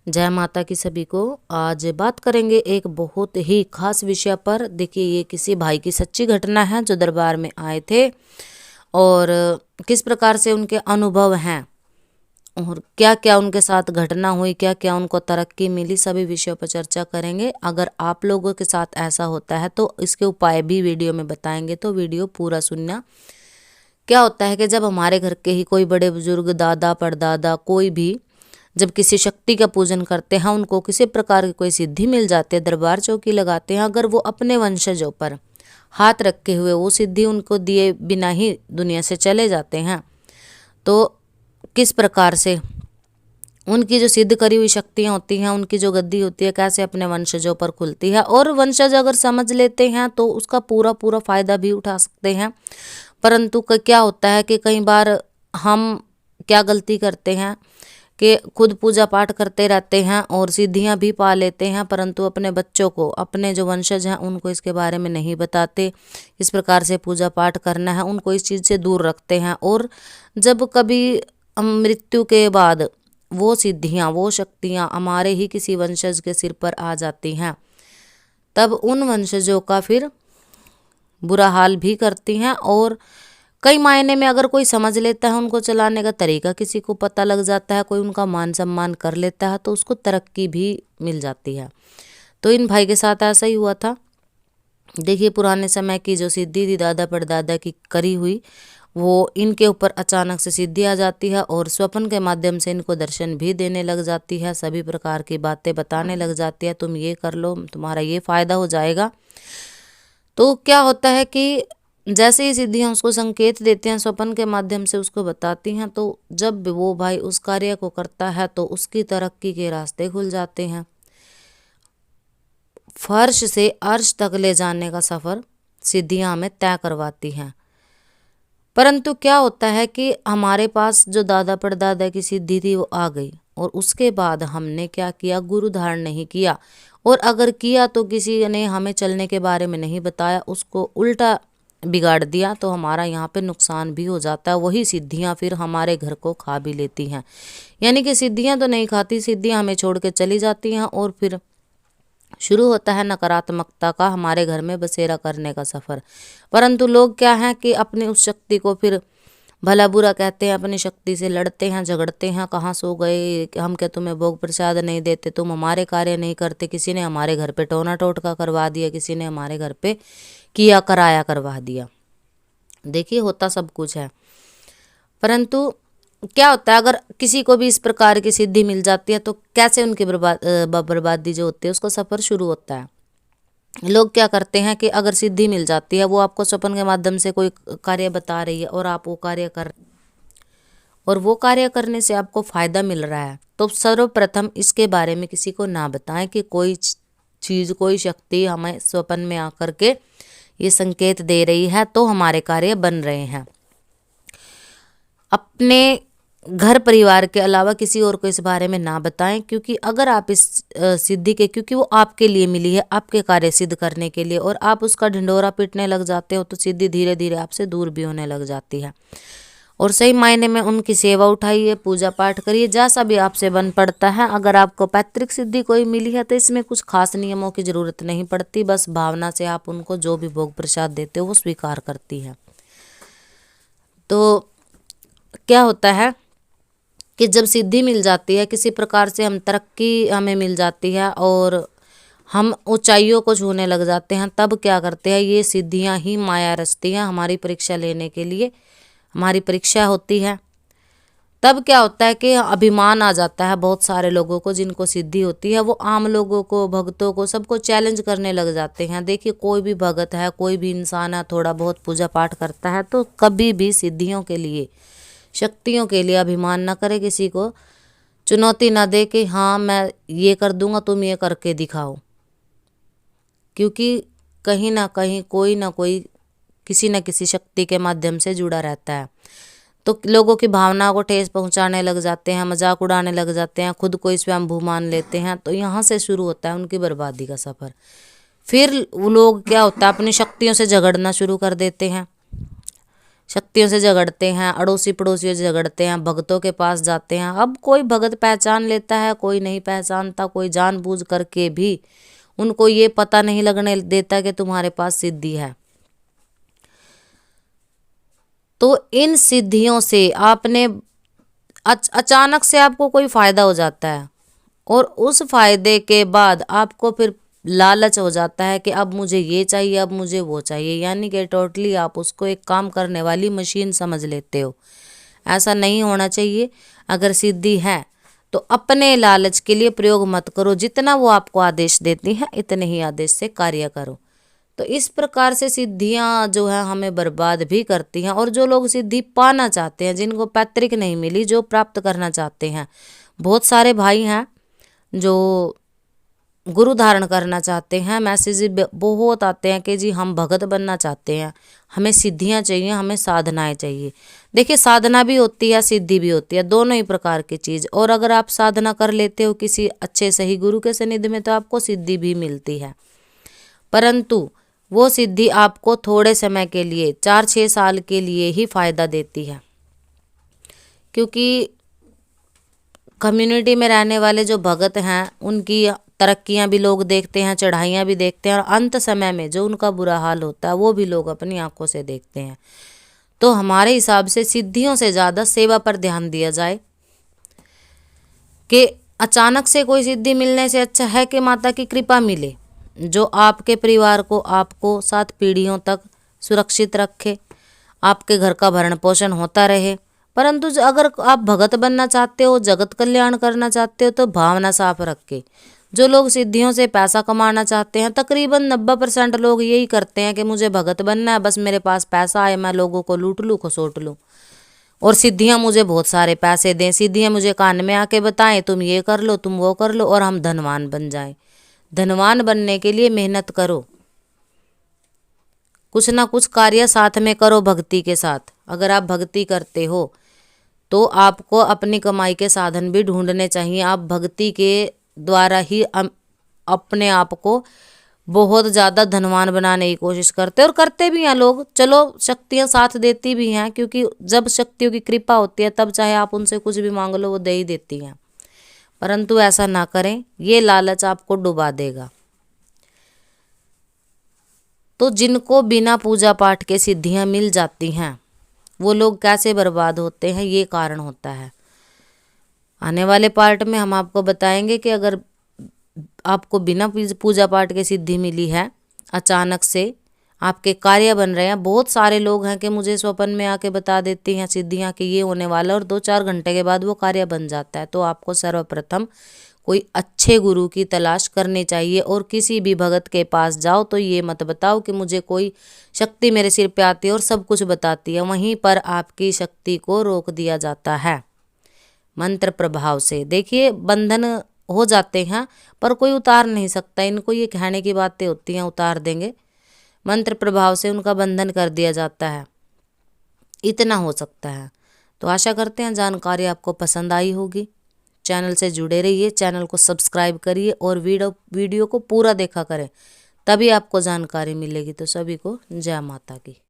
जय माता की सभी को। आज बात करेंगे एक बहुत ही खास विषय पर। देखिए, ये किसी भाई की सच्ची घटना है जो दरबार में आए थे और किस प्रकार से उनके अनुभव हैं और क्या क्या उनके साथ घटना हुई, क्या क्या उनको तरक्की मिली, सभी विषयों पर चर्चा करेंगे। अगर आप लोगों के साथ ऐसा होता है तो इसके उपाय भी वीडियो में बताएंगे, तो वीडियो पूरा सुनना। क्या होता है कि जब हमारे घर के ही कोई बड़े बुजुर्ग, दादा परदादा, कोई भी जब किसी शक्ति का पूजन करते हैं, उनको किसी प्रकार की कोई सिद्धि मिल जाती है, दरबार चौकी लगाते हैं, अगर वो अपने वंशजों पर हाथ रखे हुए वो सिद्धि उनको दिए बिना ही दुनिया से चले जाते हैं, तो किस प्रकार से उनकी जो सिद्ध करी हुई शक्तियाँ होती हैं, उनकी जो गद्दी होती है, कैसे अपने वंशजों पर खुलती है। और वंशज अगर समझ लेते हैं तो उसका पूरा पूरा फायदा भी उठा सकते हैं। परंतु क्या होता है कि कई बार हम क्या गलती करते हैं कि खुद पूजा पाठ करते रहते हैं और सिद्धियां भी पा लेते हैं, परंतु अपने बच्चों को, अपने जो वंशज हैं उनको इसके बारे में नहीं बताते। इस प्रकार से पूजा पाठ करना है, उनको इस चीज़ से दूर रखते हैं। और जब कभी मृत्यु के बाद वो सिद्धियां, वो शक्तियां हमारे ही किसी वंशज के सिर पर आ जाती हैं, तब उन वंशजों का फिर बुरा हाल भी करती हैं। और कई मायने में अगर कोई समझ लेता है, उनको चलाने का तरीका किसी को पता लग जाता है, कोई उनका मान सम्मान कर लेता है, तो उसको तरक्की भी मिल जाती है। तो इन भाई के साथ ऐसा ही हुआ था। देखिए, पुराने समय की जो सिद्धि थी दादा परदादा की करी हुई, वो इनके ऊपर अचानक से सिद्धि आ जाती है और स्वप्न के माध्यम से इनको दर्शन भी देने लग जाती है, सभी प्रकार की बातें बताने लग जाती है, तुम ये कर लो, तुम्हारा ये फायदा हो जाएगा। तो क्या होता है कि जैसे ही सिद्धियां उसको संकेत देते हैं, स्वप्न के माध्यम से उसको बताती हैं, तो जब वो भाई उस कार्य को करता है तो उसकी तरक्की के रास्ते खुल जाते हैं। फर्श से अर्श तक ले जाने का सफर सिद्धियां हमें तय करवाती हैं। परंतु क्या होता है कि हमारे पास जो दादा परदादा की सिद्धि थी वो आ गई और उसके बाद हमने क्या किया, गुरु धारण नहीं किया। और अगर किया तो किसी ने हमें चलने के बारे में नहीं बताया, उसको उल्टा बिगाड़ दिया, तो हमारा यहाँ पे नुकसान भी हो जाता है। वही सिद्धियाँ फिर हमारे घर को खा भी लेती हैं। यानी कि सिद्धियाँ तो नहीं खाती, सिद्धियाँ हमें छोड़ के चली जाती हैं और फिर शुरू होता है नकारात्मकता का हमारे घर में बसेरा करने का सफ़र। परंतु लोग क्या हैं कि अपनी उस शक्ति को फिर भला बुरा कहते हैं, अपनी शक्ति से लड़ते हैं, झगड़ते हैं, कहाँ सो गए, हम क्या तुम्हें भोग प्रसाद नहीं देते, तुम हमारे कार्य नहीं करते। किसी ने हमारे घर पे टोना टोटका करवा दिया, किसी ने हमारे घर पे किया कराया करवा दिया। देखिए, होता सब कुछ है। परंतु क्या होता है, अगर किसी को भी इस प्रकार की सिद्धि मिल जाती है तो कैसे उनकी बर्बादी जो होती है उसका सफ़र शुरू होता है। लोग क्या करते हैं कि अगर सिद्धि मिल जाती है, वो आपको स्वप्न के माध्यम से कोई कार्य बता रही है और आप वो कार्य कर, और वो कार्य करने से आपको फायदा मिल रहा है, तो सर्वप्रथम इसके बारे में किसी को ना बताएं कि कोई चीज़, कोई शक्ति हमें स्वप्न में आकर के ये संकेत दे रही है, तो हमारे कार्य बन रहे हैं। अपने घर परिवार के अलावा किसी और को इस बारे में ना बताएं, क्योंकि अगर आप इस सिद्धि के, क्योंकि वो आपके लिए मिली है, आपके कार्य सिद्ध करने के लिए, और आप उसका ढिंढोरा पीटने लग जाते हो तो सिद्धि धीरे धीरे आपसे दूर भी होने लग जाती है। और सही मायने में उनकी सेवा उठाइए, पूजा पाठ करिए, जैसा भी आपसे बन पड़ता है। अगर आपको पैतृक सिद्धि कोई मिली है तो इसमें कुछ खास नियमों की ज़रूरत नहीं पड़ती, बस भावना से आप उनको जो भी भोग प्रसाद देते हो वो स्वीकार करती है। तो क्या होता है कि जब सिद्धि मिल जाती है, किसी प्रकार से हम तरक्की हमें मिल जाती है और हम ऊंचाइयों को छूने लग जाते हैं, तब क्या करते हैं, ये सिद्धियां ही माया रचती हैं हमारी परीक्षा लेने के लिए। हमारी परीक्षा होती है, तब क्या होता है कि अभिमान आ जाता है बहुत सारे लोगों को, जिनको सिद्धि होती है वो आम लोगों को, भक्तों को, सबको चैलेंज करने लग जाते हैं। देखिए, कोई भी भगत है, कोई भी इंसान है, थोड़ा बहुत पूजा पाठ करता है, तो कभी भी सिद्धियों के लिए, शक्तियों के लिए अभिमान ना करे, किसी को चुनौती ना दे कि हाँ मैं ये कर दूंगा, तुम ये करके दिखाओ। क्योंकि कहीं ना कहीं कोई ना कोई किसी न किसी शक्ति के माध्यम से जुड़ा रहता है, तो लोगों की भावना को ठेस पहुंचाने लग जाते हैं, मजाक उड़ाने लग जाते हैं, खुद को स्वयंभू मान लेते हैं। तो यहाँ से शुरू होता है उनकी बर्बादी का सफ़र। फिर वो लोग क्या होता है, अपनी शक्तियों से झगड़ना शुरू कर देते हैं। शक्तियों से झगड़ते हैं, अड़ोसी पड़ोसियों से झगड़ते हैं, भगतों के पास जाते हैं। अब कोई भगत पहचान लेता है, कोई नहीं पहचानता, कोई जानबूझ करके भी उनको ये पता नहीं लगने देता कि तुम्हारे पास सिद्धि है। तो इन सिद्धियों से आपने अचानक से आपको कोई फायदा हो जाता है और उस फायदे के बाद आपको फिर लालच हो जाता है कि अब मुझे ये चाहिए, अब मुझे वो चाहिए, यानी कि टोटली आप उसको एक काम करने वाली मशीन समझ लेते हो। ऐसा नहीं होना चाहिए। अगर सिद्धि है तो अपने लालच के लिए प्रयोग मत करो, जितना वो आपको आदेश देती हैं इतने ही आदेश से कार्य करो। तो इस प्रकार से सिद्धियां जो है हमें बर्बाद भी करती हैं। और जो लोग सिद्धि पाना चाहते हैं, जिनको पैतृक नहीं मिली, जो प्राप्त करना चाहते हैं, बहुत सारे भाई हैं जो गुरु धारण करना चाहते हैं, मैसेज बहुत आते हैं कि जी हम भगत बनना चाहते हैं, हमें सिद्धियां चाहिए, हमें साधनाएं चाहिए। देखिए साधना भी होती है, सिद्धि भी होती है, दोनों ही प्रकार की चीज़। और अगर आप साधना कर लेते हो किसी अच्छे सही गुरु के सानिध्य में तो आपको सिद्धि भी मिलती है, परंतु वो सिद्धि आपको थोड़े समय के लिए 4-6 साल के लिए ही फायदा देती है। क्योंकि कम्युनिटी में रहने वाले जो भगत हैं उनकी तरक्कियां भी लोग देखते हैं, चढ़ाइयाँ भी देखते हैं, और अंत समय में जो उनका बुरा हाल होता है वो भी लोग अपनी आंखों से देखते हैं। तो हमारे हिसाब से सिद्धियों से ज़्यादा सेवा पर ध्यान दिया जाए कि अचानक से कोई सिद्धि मिलने से अच्छा है कि माता की कृपा मिले, जो आपके परिवार को, आपको 7 पीढ़ियों तक सुरक्षित रखे, आपके घर का भरण पोषण होता रहे। परंतु अगर आप भगत बनना चाहते हो, जगत कल्याण करना चाहते हो, तो भावना साफ रख के, जो लोग सिद्धियों से पैसा कमाना चाहते हैं, तकरीबन 90% लोग यही करते हैं कि मुझे भगत बनना है, बस मेरे पास पैसा आए, मैं लोगों को लूट लूँ, खसोट लूँ, और सिद्धियां मुझे बहुत सारे पैसे दें, सिद्धियां मुझे कान में आके बताएं तुम ये कर लो, तुम वो कर लो, और हम धनवान बन जाएं। धनवान बनने के लिए मेहनत करो, कुछ ना कुछ कार्य साथ में करो भक्ति के साथ। अगर आप भक्ति करते हो तो आपको अपनी कमाई के साधन भी ढूंढने चाहिए। आप भक्ति के द्वारा ही अपने आप को बहुत ज़्यादा धनवान बनाने की कोशिश करते हैं, और करते भी हैं लोग। चलो शक्तियाँ साथ देती भी हैं, क्योंकि जब शक्तियों की कृपा होती है तब चाहे आप उनसे कुछ भी मांग लो वो दे ही देती हैं। परंतु ऐसा ना करें, ये लालच आपको डुबा देगा। तो जिनको बिना पूजा पाठ के सिद्धियां मिल जाती हैं वो लोग कैसे बर्बाद होते हैं, ये कारण होता है। आने वाले पार्ट में हम आपको बताएंगे कि अगर आपको बिना पूजा पाठ के सिद्धि मिली है, अचानक से आपके कार्य बन रहे हैं, बहुत सारे लोग हैं कि मुझे स्वप्न में आके बता देती हैं सिद्धियां कि ये होने वाला है, और 2-4 घंटे के बाद वो कार्य बन जाता है। तो आपको सर्वप्रथम कोई अच्छे गुरु की तलाश करनी चाहिए, और किसी भी भगत के पास जाओ तो ये मत बताओ कि मुझे कोई शक्ति मेरे सिर पे आती है और सब कुछ बताती है। वहीं पर आपकी शक्ति को रोक दिया जाता है मंत्र प्रभाव से। देखिए बंधन हो जाते हैं पर कोई उतार नहीं सकता, इनको ये कहने की बातें होती हैं उतार देंगे, मंत्र प्रभाव से उनका बंधन कर दिया जाता है, इतना हो सकता है। तो आशा करते हैं जानकारी आपको पसंद आई होगी। चैनल से जुड़े रहिए, चैनल को सब्सक्राइब करिए और वीडियो को पूरा देखा करें, तभी आपको जानकारी मिलेगी। तो सभी को जय माता की।